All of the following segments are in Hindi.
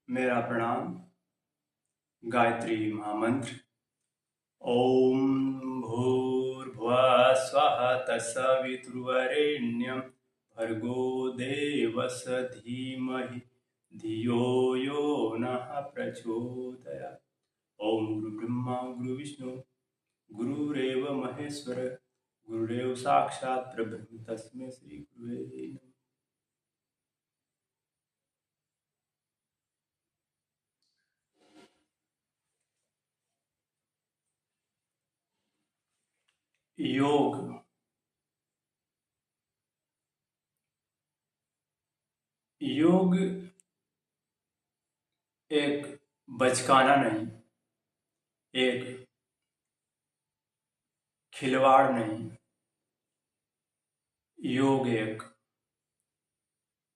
मेरा प्रणाम। गायत्री महामंत्र। ओम भूर्भुवः स्वः तत्सवितुर्वरेण्यं भर्गो देवस्य धीमहि धियो यो नः प्रचोदयात्। ओम गुरुब्रह्मा गुरुविष्णु गुरुरेव महेश्वर गुरुरेव साक्षात् परब्रह्म तस्मै श्री गुरुवे नमः। योग योग एक बचकाना नहीं, एक खिलवाड़ नहीं। योग एक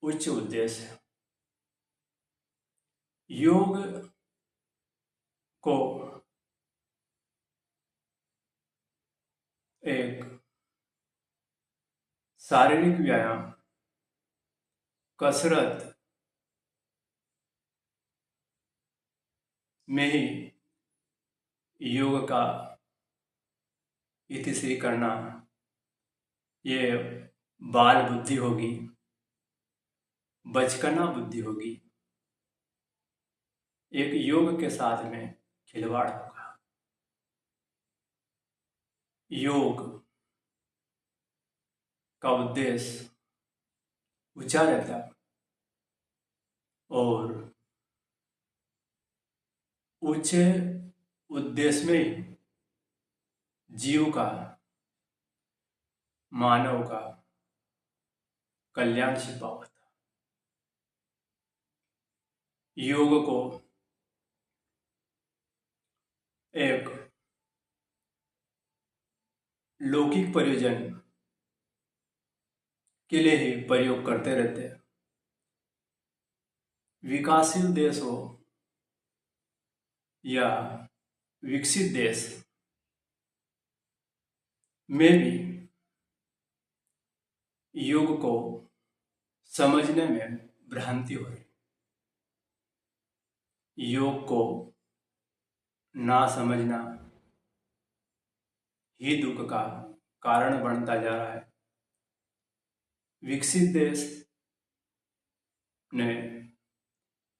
उच्च उद्देश्य है। योग को एक शारीरिक व्यायाम, कसरत में ही योग का इतिश्री करना, ये बाल बुद्धि होगी, बचकाना बुद्धि होगी। एक योग के साथ में खिलवाड़ होगा। योग का उद्देश्य ऊंचा रहता है और ऊंचे उद्देश्य में ही जीव का, मानव का कल्याण छिपा हुआ था। योग को एक लौकिक प्रयोजन के लिए ही प्रयोग करते रहते हैं। विकासशील देश हो या विकसित देश में भी योग को समझने में भ्रांति हो रही। योग को ना समझना ही दुख का कारण बनता जा रहा है। विकसित देश ने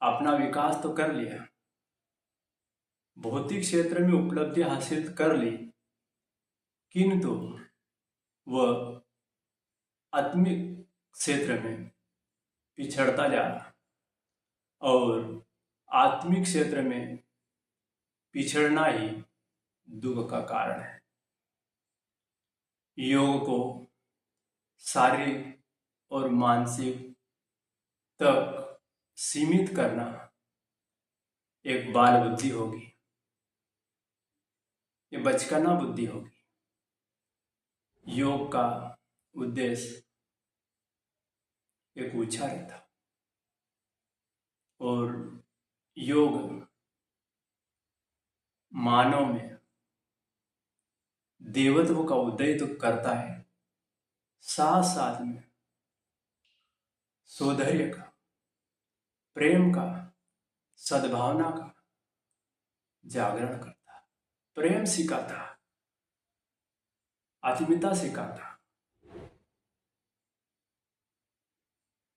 अपना विकास तो कर लिया, भौतिक क्षेत्र में उपलब्धि हासिल कर ली, किंतु वह आत्मिक क्षेत्र में पिछड़ता जा रहा और आत्मिक क्षेत्र में पिछड़ना ही दुख का कारण है। योग को शारीरिक और मानसिक तक सीमित करना एक बाल बुद्धि होगी, ये बचकाना बुद्धि होगी। योग का उद्देश्य एक ऊंचा रहता और योग मानव में देवत्व का उदय तो करता है, साथ साथ में सौंदर्य का, प्रेम का, सद्भावना का जागरण करता है। प्रेम सिखाता, आत्मीयता सिखाता,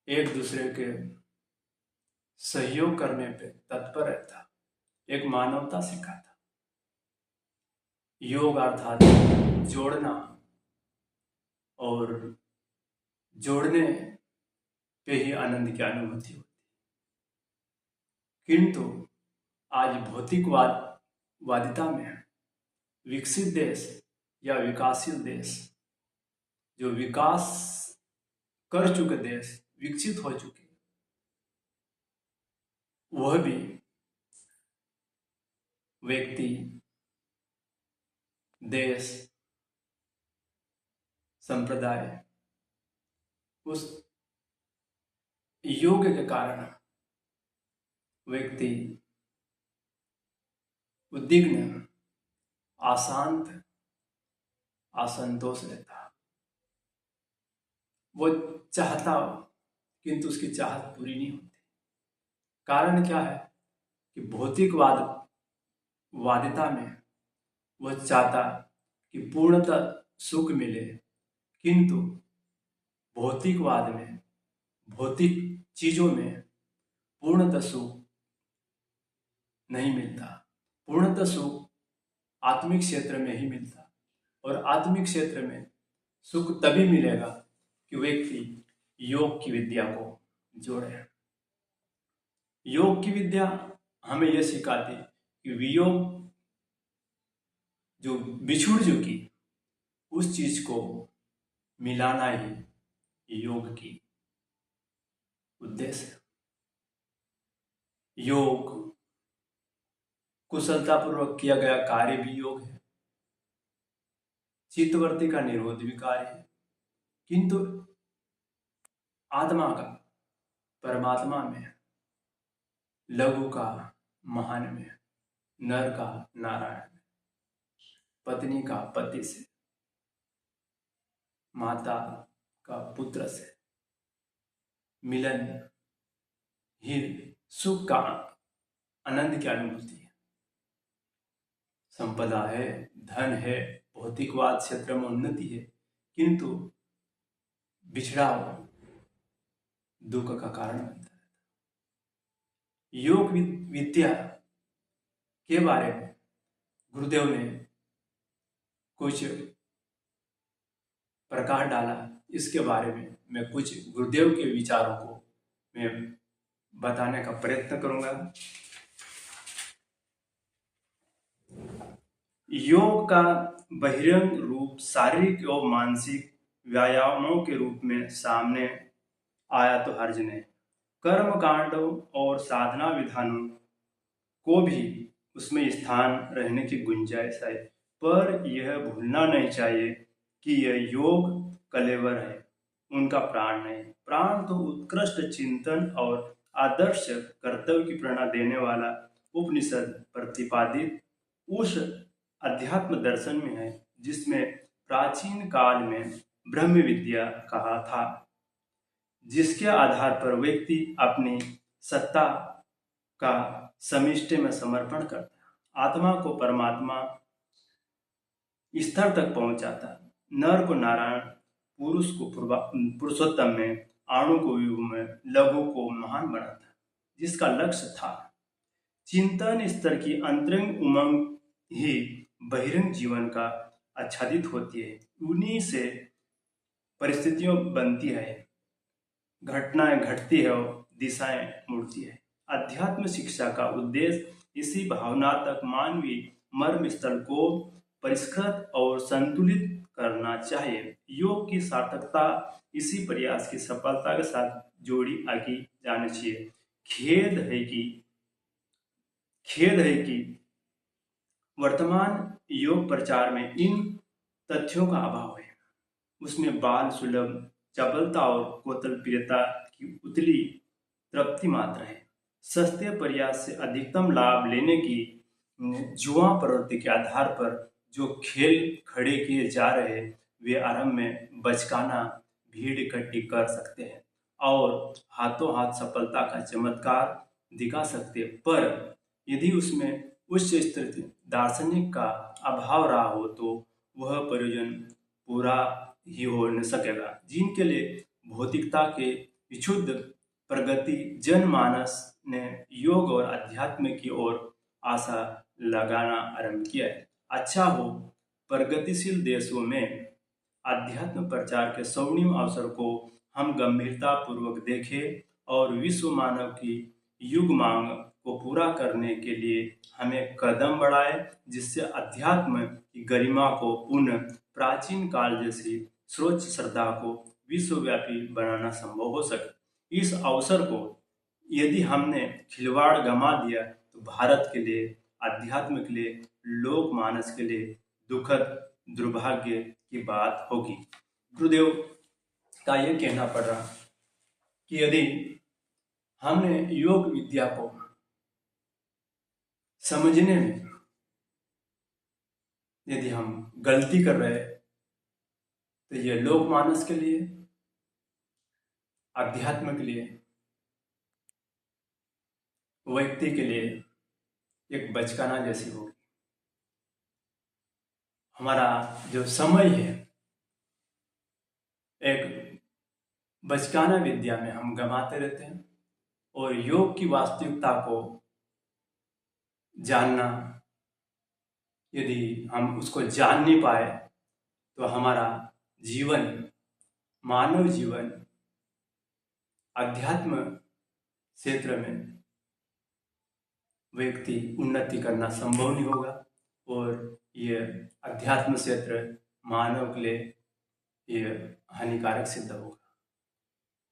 एक दूसरे के सहयोग करने पे तत्पर रहता, एक मानवता सिखाता। योग अर्थात जोड़ना और जोड़ने पे ही आनंद की अनुभूति होती। किंतु आज भौतिकवादिता में विकसित देश या विकासशील देश, जो विकास कर चुके देश, विकसित हो चुके, वह भी व्यक्ति, देश, संप्रदाय उस योग के कारण व्यक्ति उद्विग्न, अशांत, असंतोष रहता। वो चाहता किंतु उसकी चाहत पूरी नहीं होती। कारण क्या है कि वादिता में वह चाहता कि पूर्णतः सुख मिले, किंतु भौतिकवाद में, भौतिक चीजों में पूर्णतः सुख नहीं मिलता। पूर्णतः सुख आत्मिक क्षेत्र में ही मिलता, और आत्मिक क्षेत्र में सुख तभी मिलेगा कि व्यक्ति योग की विद्या को जोड़े। योग की विद्या हमें यह सिखाती कि वियोग जो बिछुड़ चुकी उस चीज को मिलाना ही योग की उद्देश्य है। योग कुशलतापूर्वक किया गया कार्य भी योग है, चित्तवृत्ति का निरोध भी कार्य है, किंतु आत्मा का परमात्मा में, लघु का महान में, नर का नारायण में, पत्नी का पति से, माता का पुत्र से मिलन ही सुख का आनंद की अनुभूति है। संपदा है, धन है, भौतिकवाद क्षेत्र में उन्नति है, किंतु बिछड़ाव दुख का कारण बनता है। योग विद्या के बारे में गुरुदेव ने कुछ प्रकाश डाला। इसके बारे में मैं कुछ गुरुदेव के विचारों को मैं बताने का प्रयत्न करूंगा। योग का बहिरंग रूप शारीरिक और मानसिक व्यायामों के रूप में सामने आया तो हर्ज नहीं। कर्म कांडों और साधना विधानों को भी उसमें स्थान रहने की गुंजाइश है, पर यह भूलना नहीं चाहिए कि यह योग कलेवर है, उनका प्राण नहीं। प्राण तो उत्कृष्ट चिंतन और आदर्श कर्तव्य की प्रेरणा देने वाला उपनिषद प्रतिपादित उस अध्यात्म दर्शन में है जिसमें प्राचीन काल में ब्रह्म विद्या कहा था, जिसके आधार पर व्यक्ति अपनी सत्ता का समिष्टि में समर्पण करता, आत्मा को परमात्मा स्तर तक पहुंचाता, नर को नारायण, पुरुष को पुरुषोत्तम में, अणु को युग में, लघु को महान बनाता, जिसका लक्ष्य था। चिंतन स्तर की अंतरंग उमंग ही बहिरंग जीवन का आच्छादित होती है। उन्हीं से परिस्थितियों बनती है, घटनाएं घटती है और दिशाएं मुड़ती है। अध्यात्म शिक्षा का उद्देश्य इसी भावनात्मक मानवीय मर्म स्थल को परिष्कृत और संतुलित करना चाहिए। योग की सार्थकता इसी प्रयास की सफलता के साथ जोड़ी आकी जानी चाहिए। खेद है कि वर्तमान योग प्रचार में इन तथ्यों का अभाव है। उसमें बाल सुलभ चपलता और कोतल प्रियता की उतली तृप्ति मात्र है। सस्ते प्रयास से अधिकतम लाभ लेने की जुआ प्रवृत्ति के आधार पर जो खेल खड़े किए जा रहे, वे आरंभ में बचकाना भीड़ इकट्ठी कर सकते हैं और हाथों हाथ सफलता का चमत्कार दिखा सकते हैं, पर यदि उसमें उच्च स्थिति दार्शनिक का अभाव रहा हो तो वह प्रयोजन पूरा ही हो न सकेगा। जिनके लिए भौतिकता के विशुद्ध प्रगति जनमानस ने योग और अध्यात्म की ओर आशा लगाना आरंभ किया है। अच्छा हो प्रगतिशील देशों में अध्यात्म प्रचार के स्वर्णिम अवसर को हम गंभीरता पूर्वक देखें और विश्व मानव की युग मांग को पूरा करने के लिए हमें कदम बढ़ाए, जिससे अध्यात्म की गरिमा को पुनः प्राचीन काल जैसी सर्वोच्च श्रद्धा को विश्वव्यापी बनाना संभव हो सके। इस अवसर को यदि हमने खिलवाड़ गंवा दिया तो भारत के लिए, अध्यात्म के लिए, लोक मानस के लिए दुखद दुर्भाग्य की बात होगी। गुरुदेव का यह कहना पड़ रहा कि यदि हमने योग विद्या को समझने में यदि हम गलती कर रहे तो यह लोक मानस के लिए, अध्यात्म के लिए व्यक्ति के लिए एक बचकाना जैसी होगी। हमारा जो समय है एक बचकाना विद्या में हम गंवाते रहते हैं, और योग की वास्तविकता को जानना, यदि हम उसको जान नहीं पाए तो हमारा जीवन, मानव जीवन अध्यात्म क्षेत्र में व्यक्ति उन्नति करना संभव नहीं होगा, और ये अध्यात्म क्षेत्र मानव के लिए ये हानिकारक सिद्ध होगा।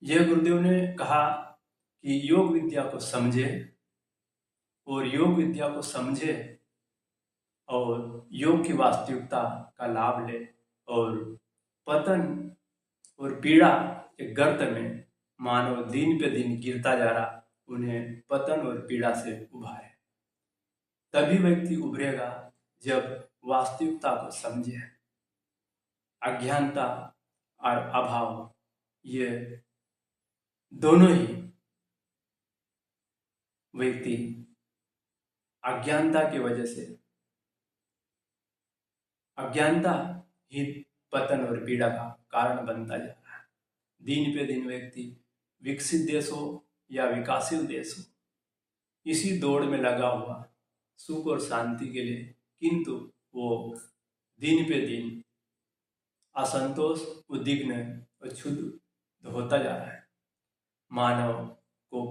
यह गुरुदेव ने कहा कि योग विद्या को समझे, और योग विद्या को समझे और योग की वास्तविकता का लाभ ले, और पतन और पीड़ा के गर्त में मानव दिन पे दिन गिरता जा रहा, उन्हें पतन और पीड़ा से उभारे। तभी व्यक्ति उभरेगा जब वास्तविकता को समझे। अज्ञानता और अभाव, ये दोनों ही व्यक्ति अज्ञानता की वजह से, अज्ञानता ही पतन और पीड़ा का कारण बनता जा रहा है। दिन पे दिन व्यक्ति विकसित देश हो या विकासशील देश हो, इसी दौड़ में लगा हुआ सुख और शांति के लिए, किंतु वो दिन पे दिन असंतोष, उद्विग्न और क्षुब्ध होता जा रहा है। मानव को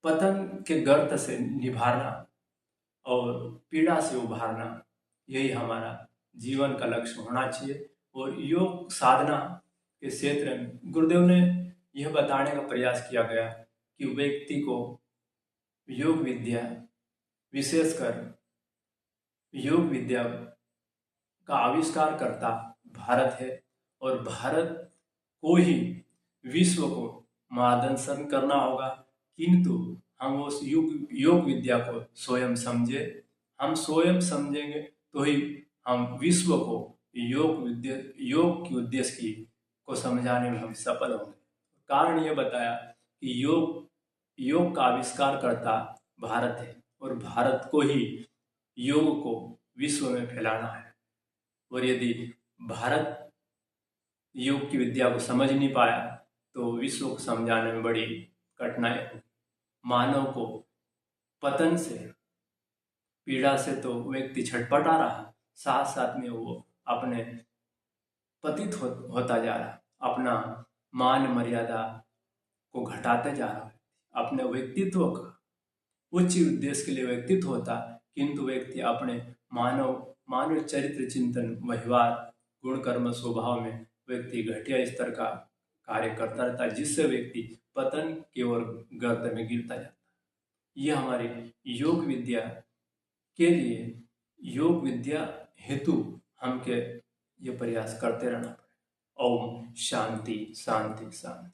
पतन के गर्त से निभाना और पीड़ा से उभारना, यही हमारा जीवन का लक्ष्य होना चाहिए। और योग साधना के क्षेत्र में गुरुदेव ने यह बताने का प्रयास किया गया कि व्यक्ति को योग विद्या, विशेषकर योग विद्या का आविष्कार करता भारत है, और भारत को ही विश्व को मार्गदर्शन करना होगा। किंतु हम उस योग विद्या को स्वयं समझे, हम स्वयं समझेंगे तो ही हम विश्व को योग की उद्देश्य को समझाने में हम सफल होंगे। कारण ये बताया कि योग का आविष्कार करता भारत है, और भारत को ही योग को विश्व में फैलाना है। और यदि भारत योग की विद्या को समझ नहीं पाया तो विश्व को समझाने में बड़ी कठिनाई होगी। मानव को पतन से, पीड़ा से तो व्यक्ति छटपटा रहा, साथ साथ में वो अपने पतित होता जा रहा, अपना मान मर्यादा को घटाते जा रहा है, अपने व्यक्तित्व का उच्च उद्देश्य के लिए व्यक्तित्व होता, किंतु व्यक्ति अपने मानव चरित्र चिंतन, व्यवहार, गुण कर्म स्वभाव में व्यक्ति घटिया स्तर का कार्य करता रहता है, जिससे व्यक्ति पतन की ओर गर्त में गिरता जाता है। यह हमारी योग विद्या के लिए, योग विद्या हेतु हम के ये प्रयास करते रहना पड़े। ओम शांति शांति शांति।